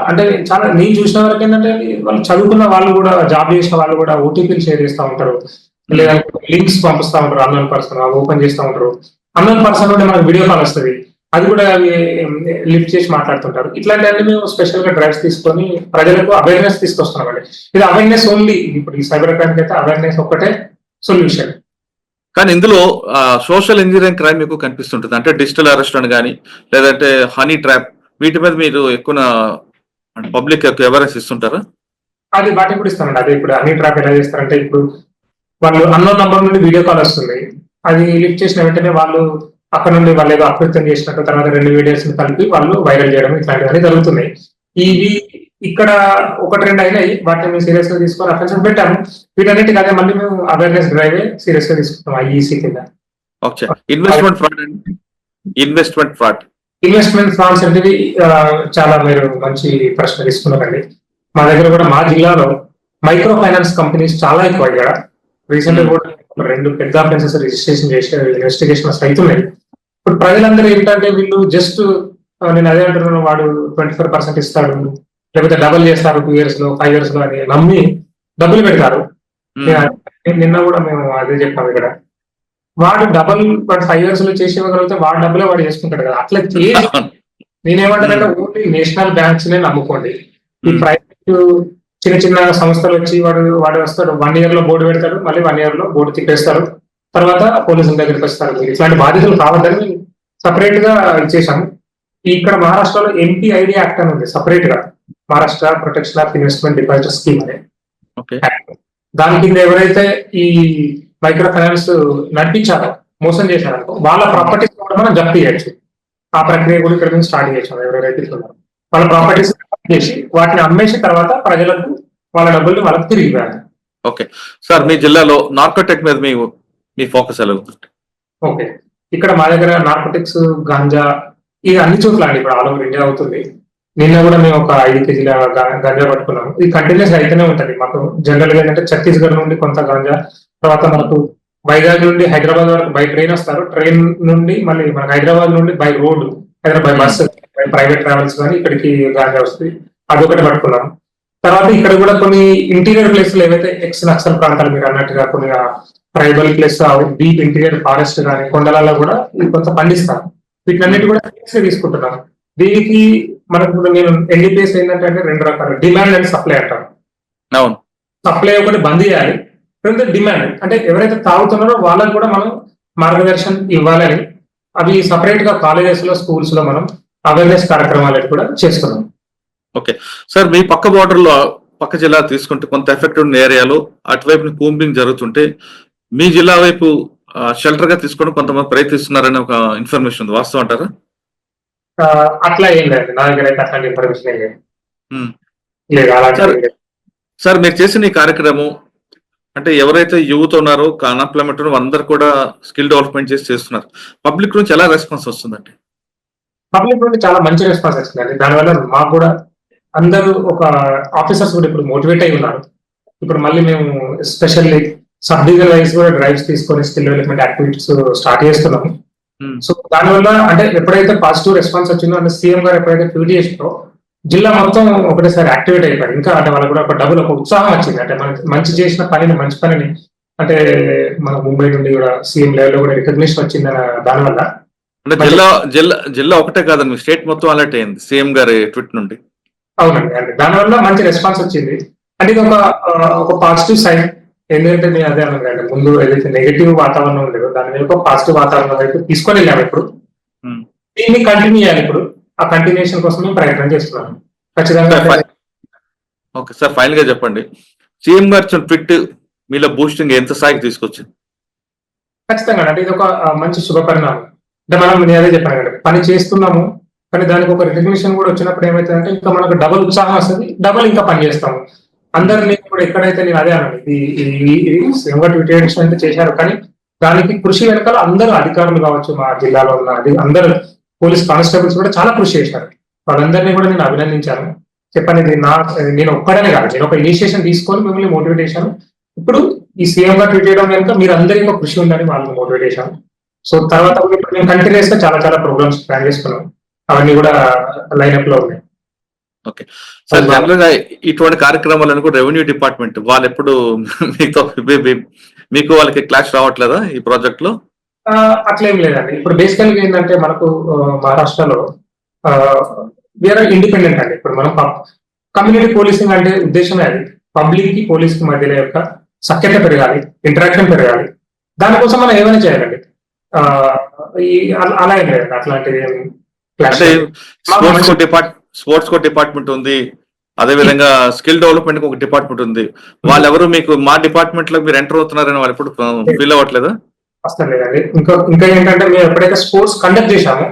Speaker 3: అంటే చాలా నేను చూసిన వరకు ఏంటంటే వాళ్ళు చదువుకున్న వాళ్ళు కూడా, జాబ్ చేసిన వాళ్ళు కూడా ఓటీపీలు షేర్ చేస్తూ ఉంటారు, లేదా లింక్స్ పంపిస్తూ ఉంటారు. అన్నోన్ పర్సన్ ఓపెన్ చేస్తూ ఉంటారు. అన్నోన్ పర్సన్ నుండి మనకు వీడియో కాల్ వస్తుంది, అది కూడా లిఫ్ట్ చేసి మాట్లాడుతుంటారు. ఇట్లాంటివన్నీ మేము స్పెషల్ గా డ్రైవ్స్ తీసుకొని ప్రజలకు అవేర్నెస్ తీసుకొస్తున్నామండి. ఇది అవేర్నెస్ ఓన్లీ. ఇప్పుడు ఈ సైబర్ క్రైమ్ అయితే అవేర్నెస్ ఒక్కటే సొల్యూషన్.
Speaker 2: కానీ ఇందులో సోషల్ ఇంజనీరింగ్ క్రైమ్ ఎక్కువ కనిపిస్తుంటుంది. అంటే డిజిటల్ అరెస్ట్ అని కానీ, లేదంటే హనీ ట్రాప్, వీటి మీద మీరు ఎక్కువ పబ్లిక్ ఎక్కువ అవేర్నెస్ ఇస్తుంటారా?
Speaker 3: అది వాటికి కూడా ఇస్తామండి. అదే ఇప్పుడు హనీ ట్రాప్ ఎలా చేస్తారంటే ఇప్పుడు వాళ్ళు అన్నోన్ నంబర్ నుండి వీడియో కాల్ వస్తుంది, అది లిఫ్ట్ చేసిన వెంటనే వాళ్ళు అక్కడ నుండి వాళ్ళు ఏదో అకృత్యం చేసినట్టు తర్వాత 2 వీడియోస్ కలిపి వాళ్ళు వైరల్ చేయడం ఇట్లాంటివన్నీ జరుగుతున్నాయి. ఇవి ఇక్కడ 1-2 అయినాయి, వాటిని మేము సీరియస్ గా తీసుకొని అఫెన్షన్ పెట్టాము. వీటన్నిటికి అదే మళ్ళీ మేము అవేర్నెస్ డ్రైవ్ సీరియస్ గా తీసుకుంటాం ఐఈసీ కింద.
Speaker 2: ఓకే, ఇన్వెస్ట్మెంట్
Speaker 3: ఫ్రాడ్స్ అనేవి చాలా మీరు మంచి ప్రశ్న తీసుకున్నారండి. మా దగ్గర కూడా మా జిల్లాలో మైక్రో ఫైనాన్స్ కంపెనీస్ చాలా ఎక్కువ. ఇక్కడ రీసెంట్ గా కూడా 2 పెద్ద అఫెన్సెస్ రిజిస్ట్రేషన్ చేసే ఇన్వెస్టిగేషన్స్ అవుతున్నాయి. ఇప్పుడు ప్రజలందరూ ఏంటంటే వీళ్ళు జస్ట్ నేను అదే అంటున్నాను, వాడు 24% ఇస్తాడు, లేకపోతే డబుల్ చేస్తారు 2 years లో 5 years లో అని నమ్మి డబ్బులు పెడతారు. నిన్న కూడా మేము అదే చెప్పాము. ఇక్కడ వాడు డబుల్ 5 years లో చేసి ఇవ్వగలిగితే వాడు డబ్బులే వాడు చేసుకుంటాడు కదా. అట్లా నేనేమంటానంటే ఓన్లీ నేషనల్ బ్యాంక్స్ నే నమ్ముకోండి. ఈ ప్రైవేట్ చిన్న చిన్న సంస్థలు వచ్చి వాడు వస్తాడు, 1 year లో బోర్డు పెడతాడు, మళ్ళీ 1 year లో బోర్డు తిప్పేస్తారు, తర్వాత పోలీసుల దగ్గరికి వస్తారు. మీరు ఇట్లాంటి బాధ్యతలు కావద్దని సపరేట్ గా ఇచ్చేసాము. ఇక్కడ మహారాష్ట్రలో ఎంపీఐడి యాక్ట్ అని ఉంది సపరేట్ గా, Maharashtra protection of investment depositor scheme అనే. దాని కింద ఎవరైతే ఈ మైక్రో ఫైనాన్స్ నడిపించారో, మోసం చేశారనుకో, వాళ్ళ ప్రాపర్టీస్ కూడా మనం జప్తు చేయొచ్చు. ఆ ప్రక్రియ కూడా ఇక్కడ మేము స్టార్ట్ చేసాం. ఎవరైతే ఉన్నారో వాళ్ళ ప్రాపర్టీస్ చేసి వాటిని అమ్మేసిన తర్వాత ప్రజలకు వాళ్ళ డబ్బుల్ని వాళ్ళకి తిరిగి ఇవ్వాలి.
Speaker 2: ఓకే సార్, మీ జిల్లాలో నార్కోటెక్ మీద మీ ఫోకస్ ఎలా ఉంది?
Speaker 3: ఓకే, ఇక్కడ మా దగ్గర నార్కోటిక్స్, గాంజా, ఇది అన్ని చోట్ల అండి. ఇప్పుడు ఆల్ ఓవర్ ఇండియా అవుతుంది. నిన్న కూడా మేము ఒక 5 kg గంజా పట్టుకున్నాము. ఇది కంటిన్యూస్ అయితేనే ఉంటది. మాకు జనరల్ గా ఏంటంటే ఛత్తీస్గఢ్ నుండి కొంత గంజా, తర్వాత మనకు వైజాగ్ నుండి హైదరాబాద్ వరకు బై ట్రైన్ వస్తారు, ట్రైన్ నుండి మళ్ళీ మనకు హైదరాబాద్ నుండి by road, by bus, private travels కానీ ఇక్కడికి గాంజా వస్తుంది. అదొకటి పట్టుకున్నాం. తర్వాత ఇక్కడ కూడా కొన్ని ఇంటీరియర్ ప్లేస్లు ఏవైతే ఎక్స్ నక్సల్ ప్రాంతాలు మీరు అన్నట్టుగా కొన్ని tribal place, deep interior forest కానీ కొండలలో కూడా కొంత పండిస్తారు. వీటినన్నిటి కూడా తీసుకుంటున్నాం. దీనికి మనకు నేను ఎన్డీపీఎస్ ఏంటంటే 2 రకాలు, డిమాండ్ అండ్ సప్లై అంటారు. సప్లై ఒకటి బంద్ చేయాలి, రెండు డిమాండ్ అంటే ఎవరైతే తాగుతున్నారో వాళ్ళకి కూడా మనం మార్గదర్శనం ఇవ్వాలని అవి సపరేట్ గా కాలేజెస్ లో, స్కూల్స్ లో మనం అవేర్నెస్ కార్యక్రమాలు కూడా చేస్తున్నాం.
Speaker 2: ఓకే సార్, మీ పక్క బార్డర్ లో పక్క జిల్లా తీసుకుంటే కొంత ఎఫెక్ట్ ఉన్న ఏరియాలో అటువైపు కూంబింగ్ జరుగుతుంటే మీ జిల్లా వైపు షెల్టర్ గా తీసుకోవడం కొంతమంది ప్రయత్నిస్తున్నారని ఒక ఇన్ఫర్మేషన్ ఉంది, వాస్తవం అంటారా?
Speaker 3: అట్లా ఏం లేదు, నా దగ్గర అయితే అట్లాంటి ఇన్ఫర్మేషన్ ఏం లేదు.
Speaker 2: సార్, మీరు చేసిన ఈ కార్యక్రమం అంటే ఎవరైతే యువత ఉన్నారో, అన్ఎంప్లాయ్మెంట్ అందరు కూడా స్కిల్ డెవలప్మెంట్ చేస్తున్నారు, పబ్లిక్ నుంచి ఎలా రెస్పాన్స్ వస్తుందండి?
Speaker 3: పబ్లిక్ నుండి చాలా మంచి రెస్పాన్స్ వస్తుందండి. దానివల్ల మాకు కూడా అందరూ ఒక ఆఫీసర్స్ కూడా ఇప్పుడు మోటివేట్ అయి ఉన్నారు. ఇప్పుడు మళ్ళీ మేము ఎస్పెషల్లీ సబ్ డివిజన్ వైజ్ కూడా డ్రైవ్స్ తీసుకొని స్కిల్ డెవలప్మెంట్ యాక్టివిటీస్ స్టార్ట్ చేస్తున్నాము. సో దానివల్ల అంటే ఎప్పుడైతే పాజిటివ్ రెస్పాన్స్ వచ్చిందో అంటే సీఎం గారు ఎప్పుడైతే ట్వీట్ చేసిందో జిల్లా మొత్తం ఒకటేసారి యాక్టివేట్ అయిపోయారు. ఇంకా అంటే వాళ్ళకి కూడా ఒక డబుల్ ఒక ఉత్సాహం వచ్చింది. అంటే మనకి మంచి చేసిన పనిని, మంచి పనిని అంటే మన ముంబై నుండి కూడా సీఎం లెవెల్ లో కూడా రికగ్నిషన్ వచ్చింది దానివల్ల.
Speaker 2: అంటే జిల్లా ఒకటే కాదండి, స్టేట్ మొత్తం అలర్ట్ అయింది సీఎం గారి ట్వీట్ నుండి.
Speaker 3: అవునండి, అంటే దానివల్ల మంచి రెస్పాన్స్ వచ్చింది. అంటే ఇది ఒక పాజిటివ్ సైన్. ఎందుకంటే నేను అదే అన్నాను, ముందు ఏదైతే నెగిటివ్ వాతావరణం ఉండేదో దాని మీద ఒక పాజిటివ్ వాతావరణం వైపు తీసుకొని వెళ్ళాము. ఇప్పుడు దీన్ని కంటిన్యూ చేయాలి. ఇప్పుడు ఆ కంటిన్యూషన్ కోసం మేము ప్రయత్నం చేస్తున్నాము ఖచ్చితంగా.
Speaker 2: ఓకే సార్, ఫైనల్ గా చెప్పండి, సీఎం గారు ఇచ్చిన ట్విట్ మీలో బూస్టింగ్ ఎంత స్థాయికి తీసుకొచ్చింది?
Speaker 3: ఖచ్చితంగా అంటే ఇది ఒక మంచి శుభ పరిణామం. అంటే మనం నేను అదే చెప్పాను కదా, పని చేస్తున్నాము కానీ దానికి ఒక రికగ్నిషన్ కూడా వచ్చినప్పుడు ఏమైతుందంటే ఇంకా మనకు డబుల్ ఉత్సాహం వస్తుంది, డబుల్ ఇంకా పని చేస్తాము. అందరినీ కూడా ఎక్కడైతే నేను అదే అన్నాను, అంటే చేశారు కానీ దానికి కృషి వెనకాల అందరూ అధికారులు కావచ్చు, మా జిల్లాలో ఉన్న అందరూ పోలీస్ కానిస్టేబుల్స్ కూడా చాలా కృషి చేశారు. వాళ్ళందరినీ కూడా నేను అభినందించాను. చెప్పాను ఇది నేను ఒక్కడనే కాదు, నేను ఒక ఇనిషియేషన్ తీసుకొని మిమ్మల్ని మోటివేట్ చేశాను. ఇప్పుడు ఈ సీఎం గా ట్వీట్ చేయడం కనుక మీరు అందరికీ ఒక కృషి ఉందని వాళ్ళని మోటివేట్ చేశాను. సో తర్వాత ఇప్పుడు మేము కంటిన్యూస్ గా చాలా చాలా ప్రోగ్రామ్స్ ప్లాన్ చేసుకున్నాం, అవన్నీ కూడా లైన్అప్ లో ఉన్నాయి.
Speaker 2: ఓకే సార్, జనరల్ గా ఇటువంటి కార్యక్రమాలను కూడా రెవెన్యూ డిపార్ట్మెంట్ వాళ్ళు ఎప్పుడు మీతో మీకు వాళ్ళకి క్లాష్ రావట్లేదా ఈ ప్రాజెక్ట్ లో?
Speaker 3: అట్లేం లేదండి. ఇప్పుడు బేసికల్ గా ఏంటంటే మనకు మహారాష్ట్రలో వేరే ఇండిపెండెంట్ అండి. ఇప్పుడు మనం కమ్యూనిటీ పోలీసింగ్ అంటే ఉద్దేశమే అది, పబ్లిక్ కి పోలీస్ కి మధ్యలో యొక్క సఖ్యత పెరగాలి, ఇంటరాక్షన్ పెరగాలి. దానికోసం మనం ఏమైనా చేయాలండి. అలా ఏం లేదండి, అట్లాంటిది
Speaker 2: స్పోర్ట్స్ కో డిపార్ట్మెంట్ ఉంది, అదే విధంగా స్కిల్ డెవలప్మెంట్ ఒక డిపార్ట్మెంట్ ఉంది. వాళ్ళెవరు మీకు మా డిపార్ట్మెంట్ లో మీరు ఎంటర్ అవుతున్నారని వాళ్ళు ఎప్పుడు ఫీల్ అవ్వట్లేదా?
Speaker 3: వస్తాం లేదండి. ఇంకా ఏంటంటే మేము ఎప్పుడైతే స్పోర్ట్స్ కండక్ట్ చేశామో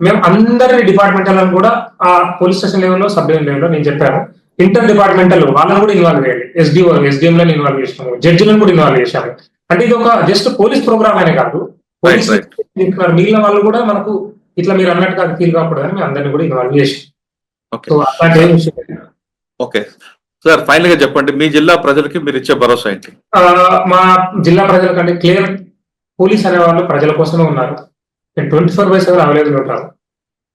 Speaker 3: మేము అందరి డిపార్ట్మెంటల్ కూడా ఆ పోలీస్ స్టేషన్ లెవెల్లో, సబ్ డివిజన్ లెవెల్లో నేను చెప్పాను, ఇంటర్ డిపార్ట్మెంటల్ వాళ్ళని కూడా ఇన్వాల్వ్ చేయాలి. ఎస్డిఎం లను ఇన్వాల్వ్ చేసాము, జడ్జిలను కూడా ఇన్వాల్వ్ చేశాము. అంటే ఇది ఒక జస్ట్ పోలీస్ ప్రోగ్రామ్ అనే కాదు, పోలీస్ మిగిలిన వాళ్ళు కూడా మనకు ఇట్లా మీరు అన్నట్టుగా ఫీల్ కాకూడదని మేము అందరినీ కూడా ఇన్వాల్వ్ చేసాం.
Speaker 2: ఓకే సార్, ఫైనల్ గా చెప్పండి, మీ జిల్లా ప్రజలకి మీరు ఇచ్చే భరోసా ఏంటి?
Speaker 3: మా జిల్లా ప్రజలకంటే క్లియర్, పోలీస్ అనే వాళ్ళు ప్రజల కోసమే ఉన్నారు. 24/7 అవైలబుల్ ఉంటారు.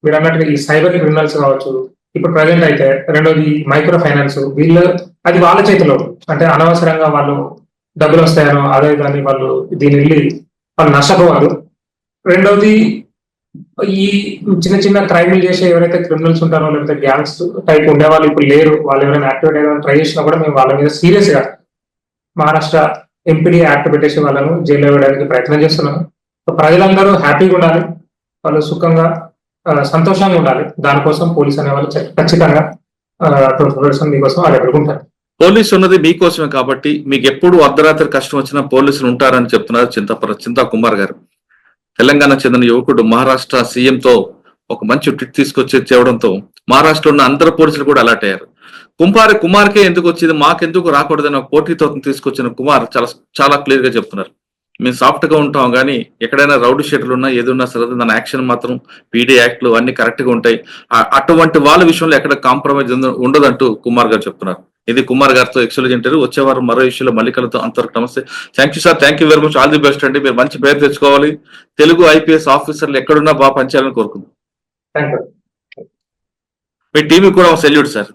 Speaker 3: మీరు అన్నట్టుగా ఈ సైబర్ క్రిమినల్స్ కావచ్చు, ఇప్పుడు ప్రజెంట్ అయితే రెండోది మైక్రో ఫైనాన్స్, వీళ్ళు అది వాళ్ళ చేతిలో, అంటే అనవసరంగా వాళ్ళు డబ్బులు వస్తాయనో అదే దాన్ని వాళ్ళు దీని వెళ్ళి వాళ్ళు నష్టపోవాలి. రెండోది ఈ చిన్న చిన్న క్రైమ్లు చేసే ఎవరైతే క్రిమినల్స్ ఉంటారో, లేకపోతే గ్యాంగ్స్ టైప్ ఉండే వాళ్ళు ఇప్పుడు లేరు, వాళ్ళు ఎవరైనా యాక్టివేట్ అయ్యాలని ట్రై చేసినా కూడా మేము వాళ్ళ మీద సీరియస్ గా మహారాష్ట్ర ఎంపీడీ యాక్ట్ పెట్టేసి వాళ్ళను జైల్లో వేయడానికి ప్రయత్నం చేస్తున్నాము. ప్రజలందరూ హ్యాపీగా ఉండాలి, వాళ్ళు సుఖంగా సంతోషంగా ఉండాలి. దానికోసం పోలీస్ అనే వాళ్ళు ఖచ్చితంగా 24% మీకోసం వాళ్ళు ఎదుర్కొంటారు.
Speaker 2: పోలీసు ఉన్నది మీకోసమే కాబట్టి మీకు ఎప్పుడు అర్ధరాత్రి కష్టం వచ్చినా పోలీసులు ఉంటారని చెప్తున్నారు చింతా కుమార్ గారు. తెలంగాణ చెందిన యువకుడు మహారాష్ట్ర సీఎం తో ఒక మంచి ట్విట్ తీసుకొచ్చి చేయడంతో మహారాష్ట్రలో ఉన్న అందరు పోలీసులు కూడా అలర్ట్ అయ్యారు. కుమార్కే ఎందుకు వచ్చింది, మాకెందుకు రాకూడదని ఒక పోటీతో తీసుకొచ్చిన కుమార్ చాలా క్లియర్ గా చెప్తున్నారు, మేము సాఫ్ట్ గా ఉంటాం కానీ ఎక్కడైనా రౌడీ షీటర్లు ఉన్నా ఏదున్నా సరే దాని యాక్షన్ మాత్రం పీడీ యాక్ట్లు అన్ని కరెక్ట్ గా ఉంటాయి, అటువంటి వాళ్ళ విషయంలో ఎక్కడ కాంప్రమైజ్ ఉండదంటూ కుమార్ గారు చెప్తున్నారు. ఇది కుమార్ గారితో ఎక్స్క్లూజివ్ ఇంటర్వ్యూ. వచ్చేవారు మరో ఇష్యూలో మళ్ళీ కలుద్దాం. అంతవరకు నమస్తే. Thank you sir, thank you very much, all the best అండి. మీరు మంచి పేరు తెచ్చుకోవాలి, తెలుగు ఐపీఎస్ ఆఫీసర్లు ఎక్కడున్నా బాగా పనిచేయాలని కోరుకుందాం. మీ టీవీ కూడా సెల్యూట్ సార్.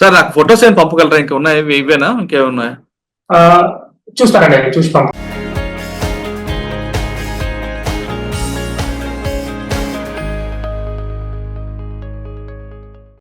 Speaker 2: సార్ నాకు ఫొటోస్ ఏం పంపగలరా? ఇంకా ఉన్నాయా? ఇవేనా ఇంకేమున్నాయా?
Speaker 3: చూస్తానండి, చూసి పంప